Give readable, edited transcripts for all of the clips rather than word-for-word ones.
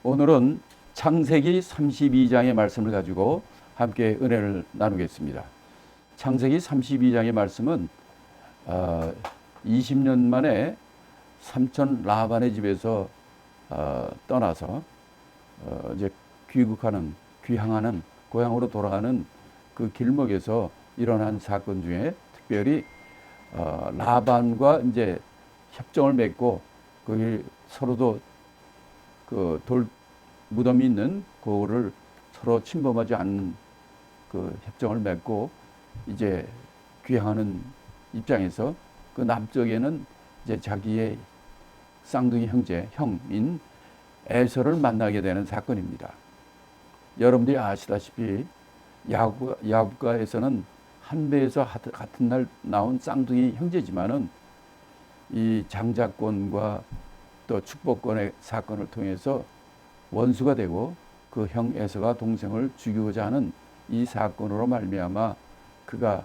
오늘은 창세기 32장의 말씀을 가지고 함께 은혜를 나누겠습니다. 창세기 32장의 말씀은 20년 만에 삼촌 라반의 집에서 떠나서 이제 귀향하는 고향으로 돌아가는 그 길목에서 일어난 사건 중에 특별히 라반과 이제 협정을 맺고 거기 서로도 그 돌 무덤이 있는 그거를 서로 침범하지 않는 그 협정을 맺고 이제 귀향하는 입장에서 그 남쪽에는 이제 자기의 쌍둥이 형인 에서를 만나게 되는 사건입니다. 여러분들이 아시다시피 야곱과에서는 한 배에서 같은 날 나온 쌍둥이 형제지만은 이 장자권과 또 축복권의 사건을 통해서 원수가 되고 그 형 에서가 동생을 죽이고자 하는 이 사건으로 말미암아 그가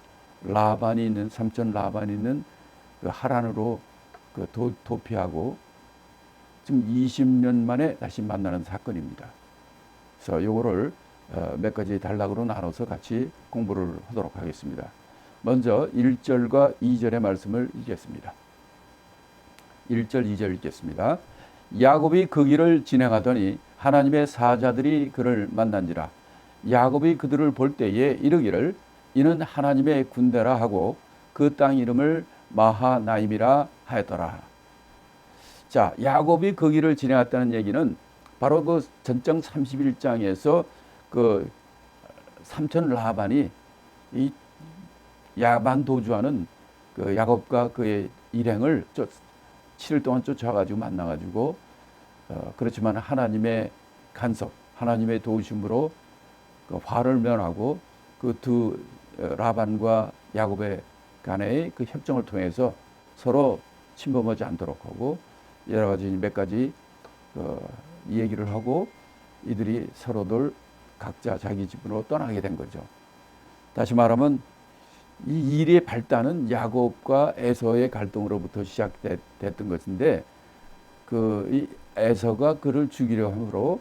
삼촌 라반이 있는 그 하란으로 그 도피하고 지금 20년 만에 다시 만나는 사건입니다. 그래서 요거를 몇 가지 단락으로 나눠서 같이 공부를 하도록 하겠습니다. 먼저 1절과 2절의 말씀을 읽겠습니다. 1절, 2절 읽겠습니다. 야곱이 그 길을 진행하더니 하나님의 사자들이 그를 만난지라. 야곱이 그들을 볼 때에 이르기를 이는 하나님의 군대라 하고 그 땅 이름을 마하나임이라 하였더라. 자, 야곱이 그 길을 진행했다는 얘기는 바로 그 전장 31장에서 그 삼촌 라반이 이 야반 도주하는 그 야곱과 그의 일행을 7일 동안 쫓아가지고 만나가지고 그렇지만 하나님의 간섭, 하나님의 도우심으로 그 화를 면하고 그 두 라반과 야곱의 간의 그 협정을 통해서 서로 침범하지 않도록 하고 여러 가지 몇 가지 이 얘기를 하고 이들이 서로들 각자 자기 집으로 떠나게 된 거죠. 다시 말하면 이 일의 발단은 야곱과 에서의 갈등으로부터 시작됐던 것인데 이 에서가 그를 죽이려 함으로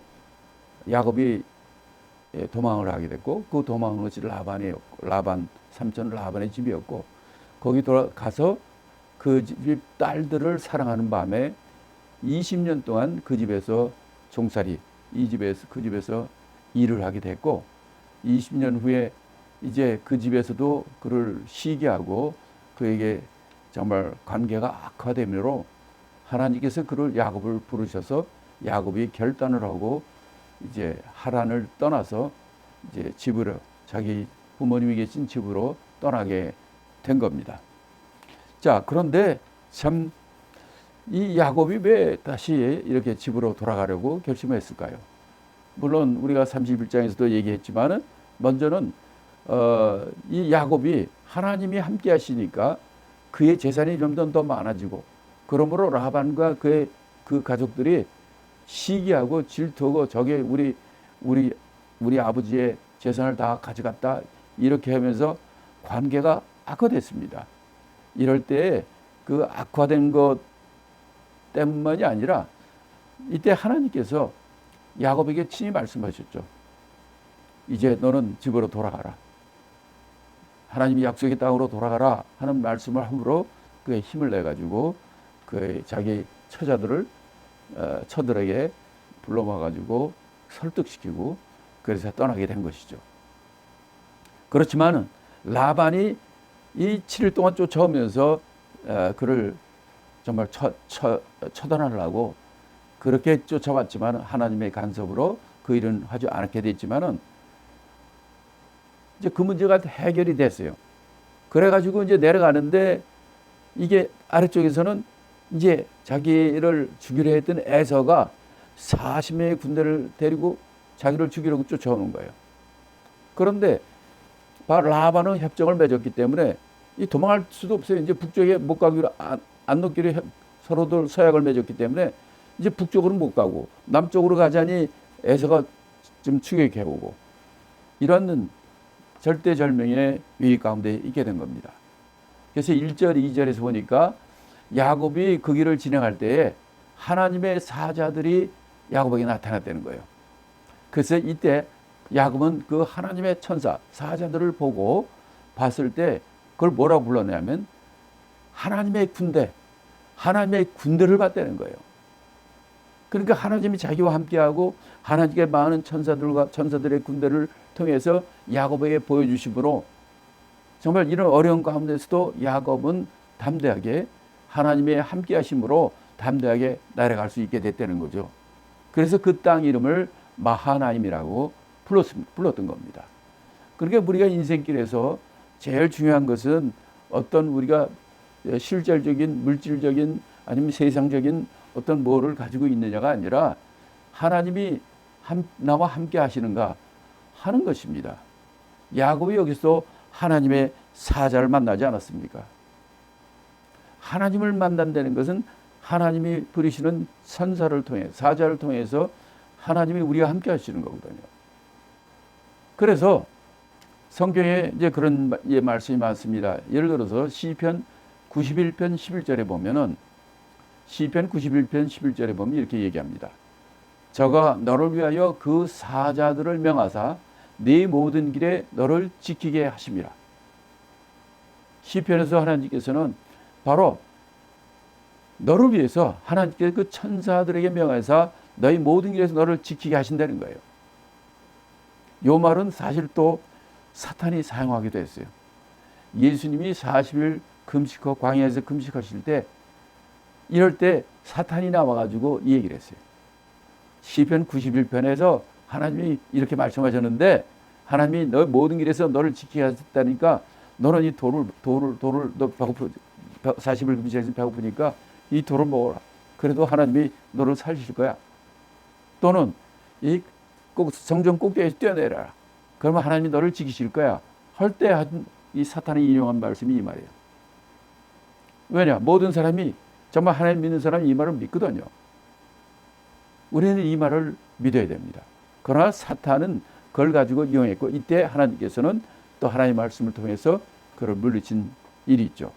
야곱이 도망을 하게 됐고 그 도망한 것이 삼촌 라반의 집이었고 거기 돌아가서 그 집 딸들을 사랑하는 밤에 20년 동안 그 집에서 그 집에서 일을 하게 됐고 20년 후에 이제 그 집에서도 그를 쉬게 하고 그에게 정말 관계가 악화되므로 하나님께서 그를 야곱을 부르셔서 야곱이 결단을 하고 이제 하란을 떠나서 이제 집으로 자기 부모님이 계신 집으로 떠나게 된 겁니다. 자, 그런데 참 이 야곱이 왜 다시 이렇게 집으로 돌아가려고 결심했을까요? 물론 우리가 31장에서도 얘기했지만은 먼저는 이 야곱이 하나님이 함께 하시니까 그의 재산이 점점 더 많아지고 그러므로 라반과 그의 그 가족들이 시기하고 질투하고 저게 우리 아버지의 재산을 다 가져갔다 이렇게 하면서 관계가 악화됐습니다. 이럴 때 그 악화된 것 때문이 아니라 이때 하나님께서 야곱에게 친히 말씀하셨죠. 이제 너는 집으로 돌아가라. 하나님이 약속의 땅으로 돌아가라 하는 말씀을 함으로 그의 힘을 내가지고 그의 자기 처들에게 불러 모아가지고 설득시키고 그래서 떠나게 된 것이죠. 그렇지만은 라반이 이 7일 동안 쫓아오면서 그를 정말 처단하려고 그렇게 쫓아왔지만 하나님의 간섭으로 그 일은 하지 않게 됐지만은 이제 그 문제가 해결이 됐어요. 그래가지고 이제 내려가는데 이게 아래쪽에서는 이제 자기를 죽이려 했던 에서가 40명의 군대를 데리고 자기를 죽이려고 쫓아오는 거예요. 그런데 라반은 협정을 맺었기 때문에 이 도망할 수도 없어요. 이제 북쪽에 못 가기로 안 놓기로 서로들 서약을 맺었기 때문에 이제 북쪽으로 못 가고 남쪽으로 가자니 에서가 좀 추격해오고 이런 절대절명의 위기 가운데 있게 된 겁니다. 그래서 1절, 2절에서 보니까 야곱이 그 길을 진행할 때에 하나님의 사자들이 야곱에게 나타났다는 거예요. 그래서 이때 야곱은 그 하나님의 천사 사자들을 보고 봤을 때 그걸 뭐라고 불렀냐면 하나님의 군대를 봤다는 거예요. 그러니까 하나님이 자기와 함께하고 하나님께 많은 천사들의 군대를 통해서 야곱에게 보여주심으로 정말 이런 어려운 가운데서도 야곱은 담대하게 하나님의 함께하심으로 담대하게 날아갈 수 있게 됐다는 거죠. 그래서 그 땅 이름을 마하나임이라고 불렀던 겁니다. 그러니까 우리가 인생길에서 제일 중요한 것은 어떤 우리가 실질적인 물질적인 아니면 세상적인 어떤 뭐를 가지고 있느냐가 아니라 하나님이 나와 함께 하시는가 하는 것입니다. 야곱이 여기서 하나님의 사자를 만나지 않았습니까? 하나님을 만난다는 것은 하나님이 부리시는 천사를 통해 사자를 통해서 하나님이 우리와 함께 하시는 거거든요. 그래서 성경에 이제 그런 말씀이 많습니다. 예를 들어서 시편 91편 11절에 보면은 시편 91편 11절에 보면 이렇게 얘기합니다. 저가 너를 위하여 그 사자들을 명하사 네 모든 길에 너를 지키게 하심이라. 시편에서 하나님께서는 바로 너를 위해서 하나님께 그 천사들에게 명하사 너희 모든 길에서 너를 지키게 하신다는 거예요. 이 말은 사실 또 사탄이 사용하기도 했어요. 예수님이 40일 금식하고 광야에서 금식하실 때 이럴 때 사탄이 나와가지고 이 얘기를 했어요. 시편 91편에서 하나님이 이렇게 말씀하셨는데 하나님이 너 모든 길에서 너를 지키게 하셨다니까 너는 이 돌을 너 배고프 40일 금식해서 배고프니까 이 돌을 먹어라. 그래도 하나님이 너를 살리실 거야. 또는 이 꼭 성전 꼭대기에서 뛰어내려라. 그러면 하나님이 너를 지키실 거야. 할 때 이 사탄이 인용한 말씀이 이 말이에요. 왜냐? 모든 사람이 정말 하나님 믿는 사람이 이 말을 믿거든요. 우리는 이 말을 믿어야 됩니다. 그러나 사탄은 그걸 가지고 이용했고 이때 하나님께서는 또 하나님의 말씀을 통해서 그를 물리친 일이 있죠.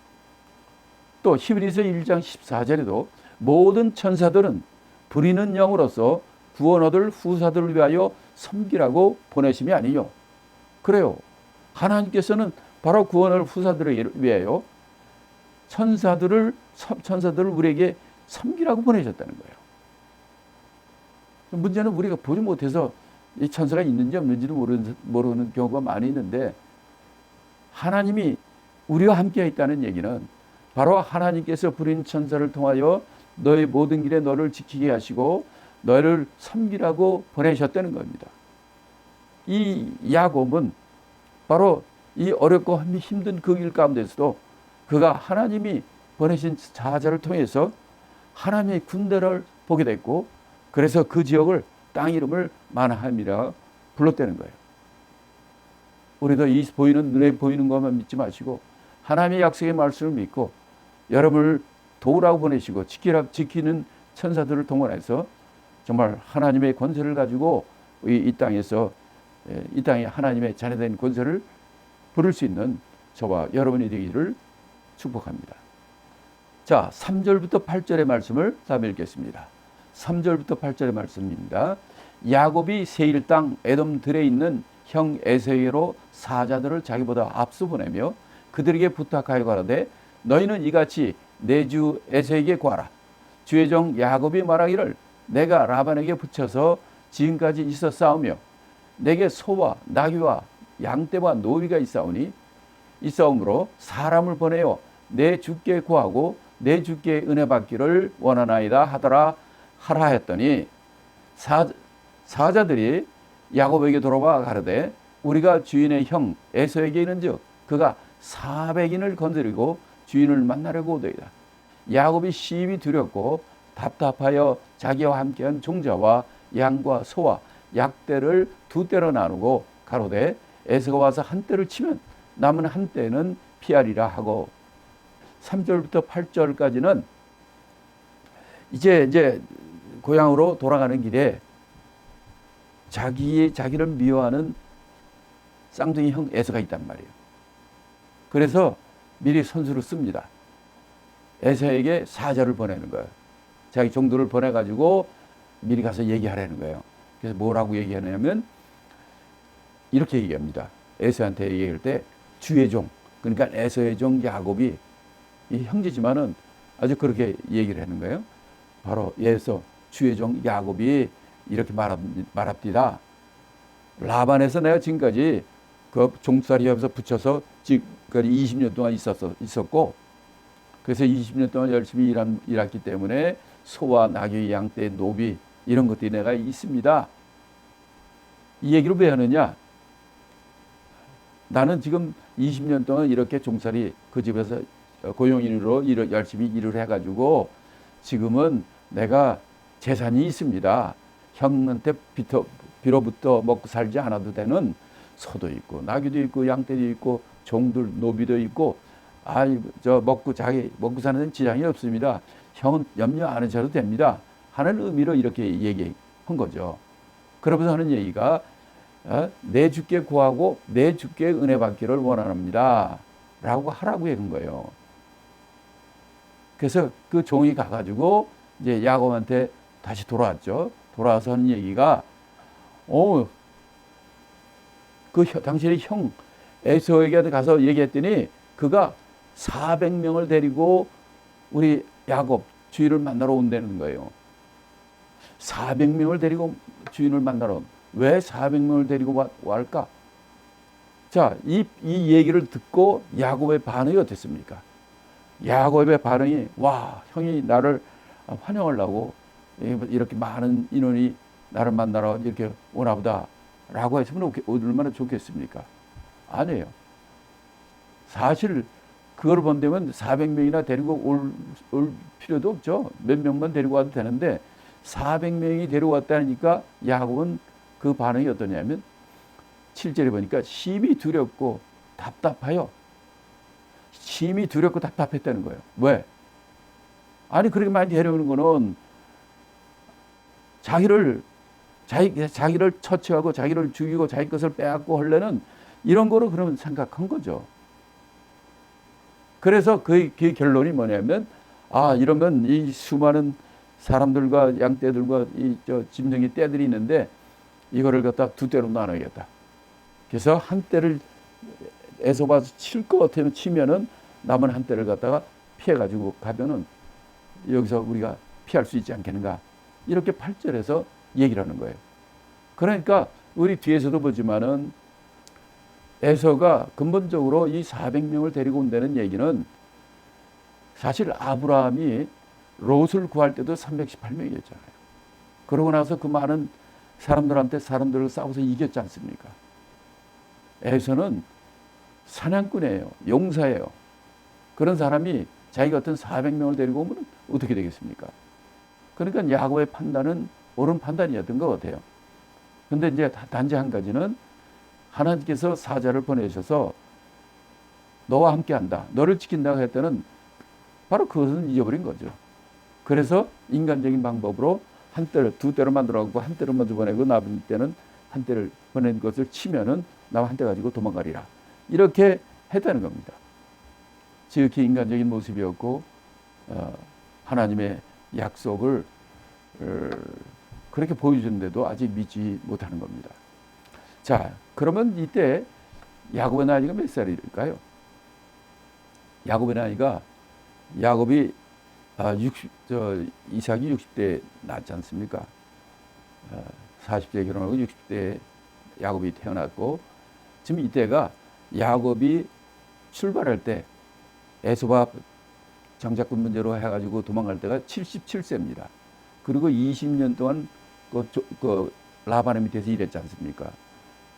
또 히브리서 1장 14절에도 모든 천사들은 부리는 영으로서 구원 얻을 후사들을 위하여 섬기라고 보내심이 아니요. 그래요. 하나님께서는 바로 구원을 후사들을 위하여 천사들을 우리에게 섬기라고 보내셨다는 거예요. 문제는 우리가 보지 못해서 이 천사가 있는지 없는지도 모르는 경우가 많이 있는데 하나님이 우리와 함께 있다는 얘기는 바로 하나님께서 부린 천사를 통하여 너의 모든 길에 너를 지키게 하시고 너를 섬기라고 보내셨다는 겁니다. 이 야곱은 바로 이 어렵고 힘든 그 길 가운데서도 그가 하나님이 보내신 사자를 통해서 하나님의 군대를 보게 됐고 그래서 그 지역을 땅 이름을 마나함이라 불렀다는 거예요. 우리도 이 눈에 보이는 것만 믿지 마시고 하나님의 약속의 말씀을 믿고 여러분을 도우라고 보내시고 지키는 천사들을 동원해서 정말 하나님의 권세를 가지고 이 땅에 하나님의 자녀된 권세를 부를 수 있는 저와 여러분이 되기를 축복합니다. 자, 3절부터 8절의 말씀을 다음에 읽겠습니다. 3절부터 8절의 말씀입니다. 야곱이 세일 땅 에돔들에 있는 형 에서에게로 사자들을 자기보다 앞서 보내며 그들에게 부탁하여 가라되 너희는 이같이 내 주 에서에게 구하라. 주의 종 야곱이 말하기를 내가 라반에게 붙여서 지금까지 있었사오며 내게 소와 나귀와 양떼와 노비가 있사오므로 사람을 보내어 내 주께 구하고 내 주께 은혜 받기를 원하나이다 하라 하였더니 사자들이 야곱에게 돌아와 가르되 우리가 주인의 형 에서에게 있는즉 그가 400인을 건드리고 주인을 만나려고 오더이다. 야곱이 심히 두렵고 답답하여 자기와 함께한 종자와 양과 소와 약대를 두 떼로 나누고 가로되 에서가 와서 한 떼를 치면 남은 한 떼는 피하리라 하고 3절부터 8절까지는 이제 고향으로 돌아가는 길에 자기를 미워하는 쌍둥이 형 에서가 있단 말이에요. 그래서 미리 선수를 씁니다. 에서에게 사자를 보내는 거예요. 자기 종들을 보내가지고 미리 가서 얘기하라는 거예요. 그래서 뭐라고 얘기하냐면 이렇게 얘기합니다. 에서한테 얘기할 때 주의 종, 그러니까 에서의 종 야곱이 이 형제지만은 아주 그렇게 얘기를 하는 거예요. 바로 에서 주의 종 야곱이 이렇게 말합니다. 라반에서 내가 지금까지 그 종살이하면서 붙여서 지금까지 20년 동안 있었고, 그래서 20년 동안 열심히 일했기 때문에 소와 나귀, 양떼, 노비 이런 것들이 내가 있습니다. 이 얘기를 왜 하느냐? 나는 지금 20년 동안 이렇게 종살이 그 집에서 고용인으로 열심히 일을 해가지고 지금은 내가 재산이 있습니다. 형한테 빌어부터 먹고 살지 않아도 되는 소도 있고 나귀도 있고 양떼도 있고 종들 노비도 있고 먹고 사는 데는 지장이 없습니다. 형은 염려 안 하셔도 됩니다. 하는 의미로 이렇게 얘기한 거죠. 그러면서 하는 얘기가 내 주께 구하고 내 주께 은혜 받기를 원합니다. 라고 하라고 한 거예요. 그래서 그 종이 가가지고 이제 야곱한테 다시 돌아왔죠. 돌아와서 하는 얘기가 당신의 형 에서에게 가서 얘기했더니 그가 400명을 데리고 우리 야곱 주인을 만나러 온다는 거예요. 400명을 데리고 주인을 만나러 왜 400명을 데리고 왔을까? 자, 이 얘기를 듣고 야곱의 반응이 어땠습니까? 야곱의 반응이 와, 형이 나를 환영하려고 이렇게 많은 인원이 나를 만나러 이렇게 오나 보다 라고 했으면 얼마나 좋겠습니까? 아니에요. 사실 그걸 본다면 400명이나 데리고 올 필요도 없죠. 몇 명만 데리고 와도 되는데 400명이 데려왔다니까 야곱은 그 반응이 어떠냐면 7절에 보니까 심히 두렵고 답답하여. 심히 두렵고 답답했다는 거예요. 왜? 아니 그렇게 많이 데려오는 거는 자기를 처치하고 자기를 죽이고 자기 것을 빼앗고 하려는 이런 거로 그러면 생각한 거죠. 그래서 그 결론이 뭐냐면 이러면 이 수많은 사람들과 양떼들과 짐승이 떼들이 있는데 이거를 갖다 두 떼로 나눠야겠다. 그래서 한 떼를 에서가 칠 것 같으면 치면은 남은 한 떼를 갖다가 피해가지고 가면은 여기서 우리가 피할 수 있지 않겠는가. 이렇게 8절에서 얘기를 하는 거예요. 그러니까 우리 뒤에서도 보지만은 에서가 근본적으로 이 400명을 데리고 온다는 얘기는 사실 아브라함이 롯을 구할 때도 318명이었잖아요. 그러고 나서 그 많은 사람들을 싸워서 이겼지 않습니까? 에서는 사냥꾼이에요. 용사예요. 그런 사람이 자기가 어떤 400명을 데리고 오면 어떻게 되겠습니까? 그러니까 야곱의 판단은 옳은 판단이었던 것 같아요. 근데 이제 단지 한 가지는 하나님께서 사자를 보내셔서 너와 함께 한다. 너를 지킨다고 했더니 바로 그것은 잊어버린 거죠. 그래서 인간적인 방법으로 한 떼를 두 떼로 만들어갖고 한 떼를 먼저 보내고 남은 때는 한 떼를 보낸 것을 치면은 나 한 떼 가지고 도망가리라. 이렇게 했다는 겁니다. 지극히 인간적인 모습이었고 하나님의 약속을 그렇게 보여주는데도 아직 믿지 못하는 겁니다. 자, 그러면 이때 야곱의 나이가 몇 살일까요? 야곱의 나이가 야곱이 이삭이 60대 낳지 않습니까? 40대 결혼하고 60대 야곱이 태어났고 지금 이때가 야곱이 출발할 때 에서와 장자권 문제로 해가지고 도망갈 때가 77세입니다. 그리고 20년 동안 그 라반의 밑에서 일했지 않습니까?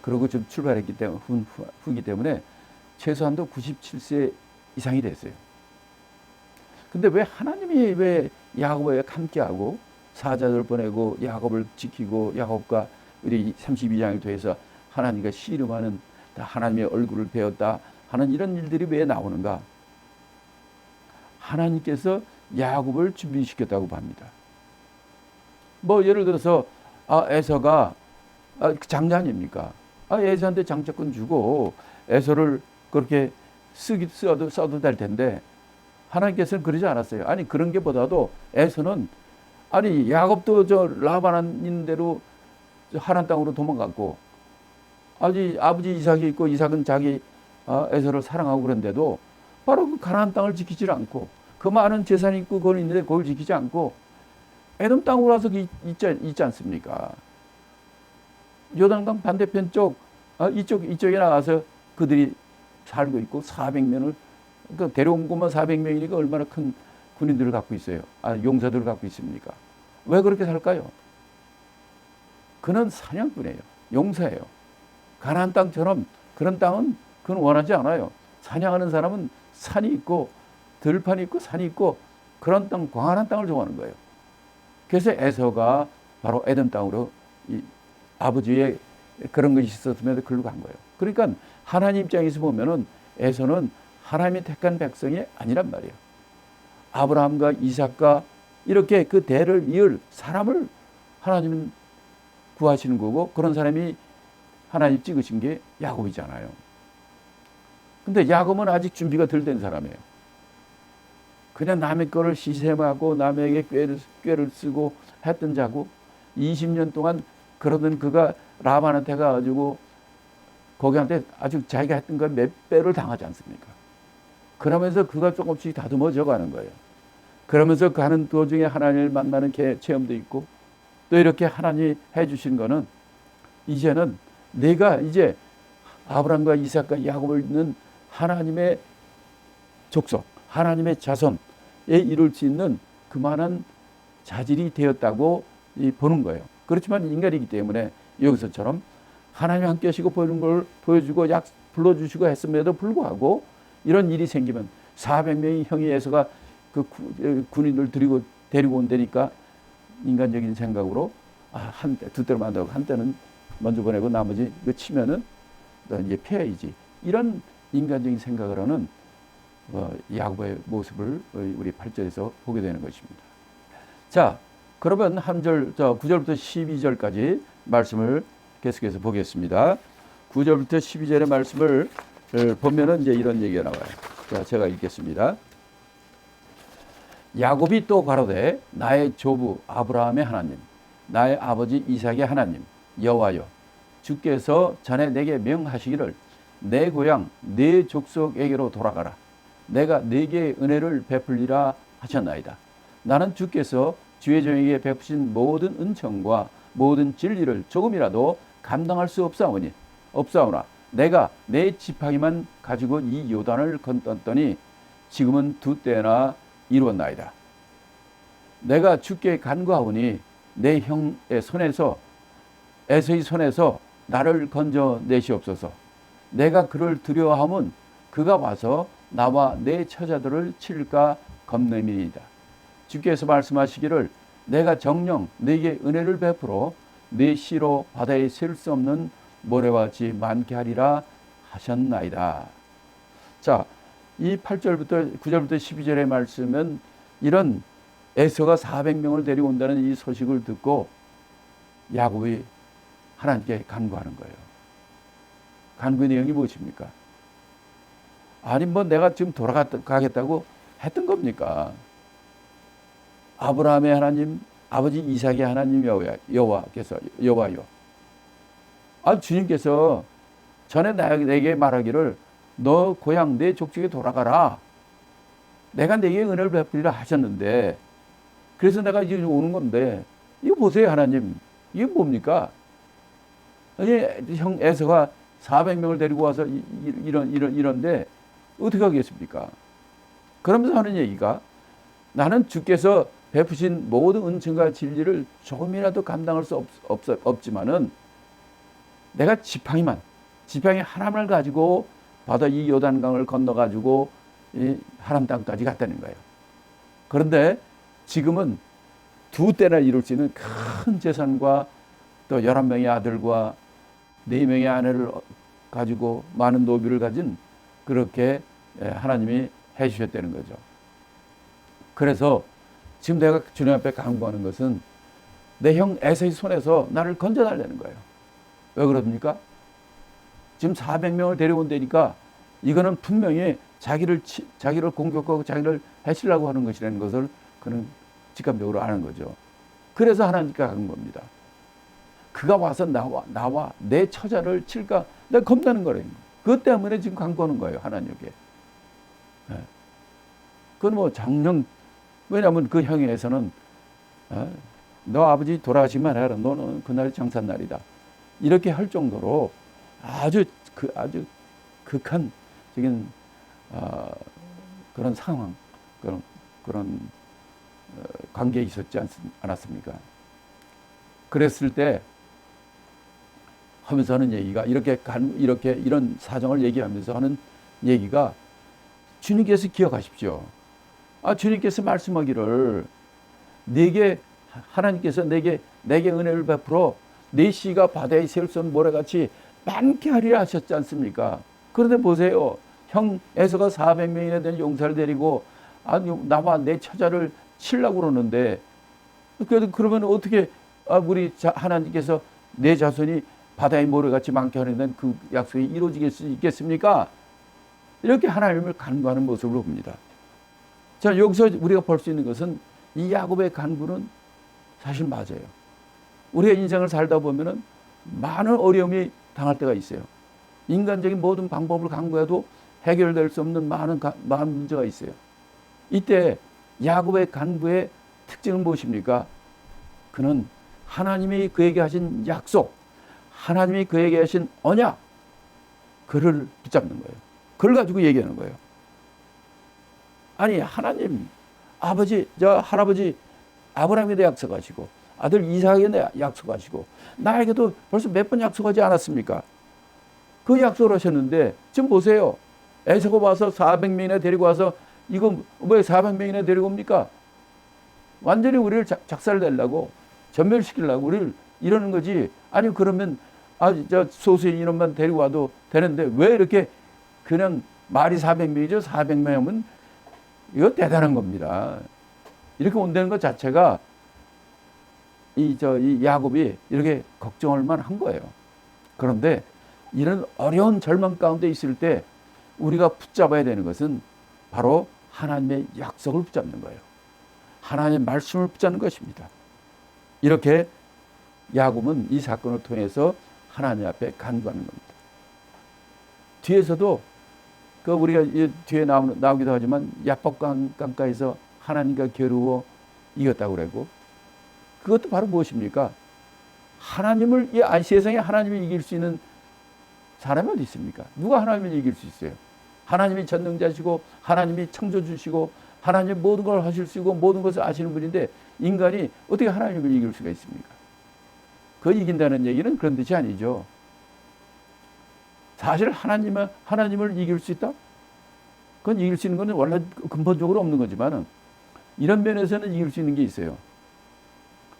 그리고 좀 출발했기 때문에 후기 때문에 최소한도 97세 이상이 됐어요. 근데 왜 하나님이 왜 야곱에 함께하고 사자들 보내고 야곱을 지키고 야곱과 우리 32장을 통해서 하나님과 씨름하는 하나님의 얼굴을 배웠다 하는 이런 일들이 왜 나오는가? 하나님께서 야곱을 준비시켰다고 봅니다. 뭐 예를 들어서 에서가 장자 아닙니까? 에서한테 장자권 주고 에서를 그렇게 써도 될 텐데 하나님께서는 그러지 않았어요. 아니 그런 게보다도 에서는 아니 야곱도 저 라반 있는 대로 하란 땅으로 도망갔고, 아버지 이삭이 있고 이삭은 자기 에서를 사랑하고 그런데도 바로 그 가나안 땅을 지키지 않고, 그 많은 재산이 있고 그걸 있는데 그걸 지키지 않고 에돔 땅으로 와서 있지 않습니까? 요단강 반대편 쪽 이쪽에 나가서 그들이 살고 있고 400명을, 그러니까 데려온 것만 400명이니까 얼마나 큰 군인들을 갖고 있어요. 용사들을 갖고 있습니까? 왜 그렇게 살까요? 그는 사냥꾼이에요. 용사예요. 가나안 땅처럼 그런 땅은 그는 원하지 않아요. 사냥하는 사람은 산이 있고 들판이 있고 산이 있고 그런 땅, 광활한 땅을 좋아하는 거예요. 그래서 에서가 바로 에덴 땅으로 아버지의 그런 것이 있었음에도 글로 간 거예요. 그러니까 하나님 입장에서 보면은 에서는 하나님이 택한 백성이 아니란 말이에요. 아브라함과 이삭과 이렇게 그 대를 이을 사람을 하나님은 구하시는 거고, 그런 사람이 하나님 찍으신 게 야곱이잖아요. 근데 야곱은 아직 준비가 덜 된 사람이에요. 그냥 남의 거를 시샘하고 남에게 꾀를 쓰고 했던 자고, 20년 동안 그러던 그가 라반한테 가가지고 거기한테 아주 자기가 했던 거 몇 배를 당하지 않습니까? 그러면서 그가 조금씩 다듬어져 가는 거예요. 그러면서 가는 도중에 하나님을 만나는 체험도 있고, 또 이렇게 하나님이 해주신 거는 이제는 내가 이제 아브라함과 이삭과 야곱을 잇는 하나님의 족속, 하나님의 자손에 이룰 수 있는 그만한 자질이 되었다고 보는 거예요. 그렇지만 인간이기 때문에 여기서처럼 하나님 함께 하시고 보이는 걸 보여주고 불러주시고 했음에도 불구하고 이런 일이 생기면 400명의 형이 에서가 그 군인들 데리고 온다니까 인간적인 생각으로 한때 두 때를 만나고 한 때는 먼저 보내고 나머지 이거 치면은 너 이제 피해야지, 이런 인간적인 생각을 하는 야곱의 모습을 우리 8절에서 보게 되는 것입니다. 자, 그러면 9절부터 12절까지 말씀을 계속해서 보겠습니다. 9절부터 12절의 말씀을 보면은 이제 이런 얘기가 나와요. 자, 제가 읽겠습니다. 야곱이 또 가로되 나의 조부 아브라함의 하나님, 나의 아버지 이삭의 하나님 여호와여, 주께서 전에 내게 명하시기를 내 고향 내 족속에게로 돌아가라. 내가 네게 은혜를 베풀리라 하셨나이다. 나는 주께서 주의 종에게 베푸신 모든 은총과 모든 진리를 조금이라도 감당할 수 없사오나 내가 내 지팡이만 가지고 이 요단을 건넜더니 지금은 두 때나 이루었나이다. 내가 주께 간구하오니 내 형의 손에서 에서의 손에서 나를 건져 내시옵소서. 내가 그를 두려워함은 그가 와서 나와 내 처자들을 칠까 겁냄이니이다. 주께서 말씀하시기를 내가 정녕 네게 은혜를 베풀어 네 씨로 바다에 셀 수 없는 모래와 같이 많게 하리라 하셨나이다. 자, 이 8절부터 9절부터 12절의 말씀은 이런 에서가 400명을 데리고 온다는 이 소식을 듣고 야곱이 하나님께 간구하는 거예요. 간구의 내용이 무엇입니까? 아니 뭐 내가 지금 돌아가겠다고 했던 겁니까? 아브라함의 하나님, 아버지 이삭의 하나님 여호와여, 주님께서 전에 내게 말하기를 너 고향 내 족속에 돌아가라. 내가 내게 은혜를 베풀리라 하셨는데, 그래서 내가 이제 오는 건데, 이거 보세요 하나님, 이게 뭡니까? 형 에서가 400명을 데리고 와서 이런데 어떻게 하겠습니까? 그러면서 하는 얘기가 나는 주께서 베푸신 모든 은총과 진리를 조금이라도 감당할 수 없지만은 내가 지팡이 하나만 가지고 바다 이 요단강을 건너가지고 이 하람 땅까지 갔다는 거예요. 그런데 지금은 두 때나 이룰 수 있는 큰 재산과 또 11명의 아들과 4명의 아내를 가지고 많은 노비를 가진 그렇게 하나님이 해주셨다는 거죠. 그래서 지금 내가 주님 앞에 간구하는 것은 내 형 에서의 손에서 나를 건져달라는 거예요. 왜 그럽니까? 지금 400명을 데려온다니까 이거는 분명히 자기를 공격하고 자기를 해치려고 하는 것이라는 것을 그는 직감적으로 아는 거죠. 그래서 하나님께 간 겁니다. 그가 와서 나와 내 처자를 칠까? 내가 겁나는 거래요. 그것 때문에 지금 간구하는 거예요, 하나님께. 예. 그건 뭐 장령, 왜냐하면 그 형에서는 너 아버지 돌아가시기만 해라. 너는 그날이 장사날이다. 이렇게 할 정도로 아주 극한 적인 그런 상황, 그런 관계에 있었지 않았습니까? 그랬을 때 하면서 하는 얘기가 이런 사정을 얘기하면서 하는 얘기가 주님께서 기억하십시오. 주님께서 말씀하기를 하나님께서 내게 은혜를 베풀어 내 씨가 바다에 세울 수 없는 모래같이 많게 하리라 하셨지 않습니까? 그런데 보세요. 형 에서가 400명이나 되는 용사를 데리고 나와 내 처자를 치려고 그러는데 그러면 어떻게 우리 하나님께서 내 자손이 바다의 모래같이 많게 하는 그 약속이 이루어질 수 있겠습니까? 이렇게 하나님을 간구하는 모습을 봅니다. 자, 여기서 우리가 볼 수 있는 것은 이 야곱의 간구는 사실 맞아요. 우리가 인생을 살다 보면은 많은 어려움이 당할 때가 있어요. 인간적인 모든 방법을 강구해도 해결될 수 없는 많은 문제가 있어요. 이때 야곱의 간구의 특징은 무엇입니까? 그는 하나님이 그에게 하신 약속, 하나님이 그에게 하신 언약, 그를 붙잡는 거예요. 그걸 가지고 얘기하는 거예요. 아니, 하나님, 할아버지 아브라함에 대해 약속하시고, 아들 이삭에 대해 약속하시고, 나에게도 벌써 몇 번 약속하지 않았습니까? 그 약속을 하셨는데, 지금 보세요. 에서가 와서 400명이나 데리고 와서, 이거 왜 400명이나 데리고 옵니까? 완전히 우리를 작살내려고, 전멸시키려고 우리를 이러는 거지. 아니, 그러면, 소수의 인원만 데리고 와도 되는데, 왜 이렇게 그냥 말이 400명이죠? 400명이면 이거 대단한 겁니다. 이렇게 온다는 것 자체가 이 야곱이 이렇게 걱정할 만한 거예요. 그런데 이런 어려운 절망 가운데 있을 때 우리가 붙잡아야 되는 것은 바로 하나님의 약속을 붙잡는 거예요. 하나님의 말씀을 붙잡는 것입니다. 이렇게 야곱은 이 사건을 통해서 하나님 앞에 간구하는 겁니다. 뒤에서도 우리가 뒤에 나오기도 하지만 야복강가에서 하나님과 겨루어 이겼다고 그러고, 그것도 바로 무엇입니까? 세상에 하나님을 이길 수 있는 사람이 어디 있습니까? 누가 하나님을 이길 수 있어요? 하나님이 전능자시고 하나님이 창조주시고 하나님 모든 걸 하실 수 있고 모든 것을 아시는 분인데 인간이 어떻게 하나님을 이길 수가 있습니까? 그 이긴다는 얘기는 그런 뜻이 아니죠. 사실 하나님을 이길 수 있다? 그건 이길 수 있는 건 원래 근본적으로 없는 거지만 이런 면에서는 이길 수 있는 게 있어요.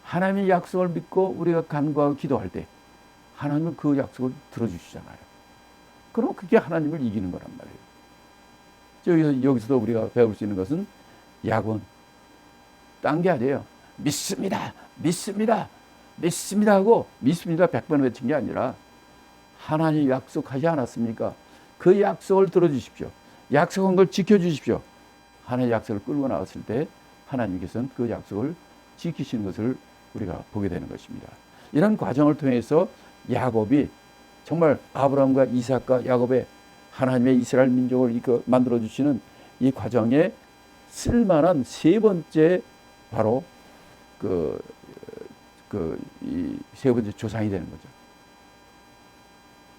하나님의 약속을 믿고 우리가 간구하고 기도할 때 하나님은 그 약속을 들어주시잖아요. 그럼 그게 하나님을 이기는 거란 말이에요. 여기서도 우리가 배울 수 있는 것은 야곱은 딴 게 아니에요. 믿습니다. 하고 믿습니다 100번 외친 게 아니라 하나님이 약속하지 않았습니까? 그 약속을 들어주십시오. 약속한 걸 지켜주십시오. 하나님의 약속을 끌고 나왔을 때 하나님께서는 그 약속을 지키시는 것을 우리가 보게 되는 것입니다. 이런 과정을 통해서 야곱이 정말 아브라함과 이삭과 야곱의 하나님의 이스라엘 민족을 만들어주시는 이 과정에 쓸만한 세 번째 바로 이 세 번째 조상이 되는 거죠.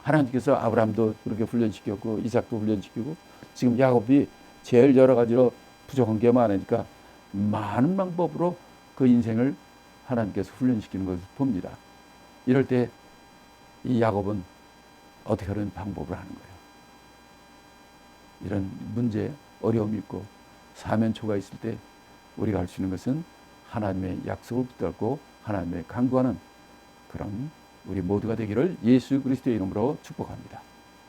하나님께서 아브라함도 그렇게 훈련시켰고 이삭도 훈련시키고 지금 야곱이 제일 여러 가지로 부족한 게 많으니까 많은 방법으로 그 인생을 하나님께서 훈련시키는 것을 봅니다. 이럴 때 이 야곱은 어떻게 하는 방법을 하는 거예요. 이런 문제, 어려움이 있고 사면초가 있을 때 우리가 할 수 있는 것은 하나님의 약속을 붙들고 하나님의 간구하는 그런 우리 모두가 되기를 예수 그리스도의 이름으로 축복합니다.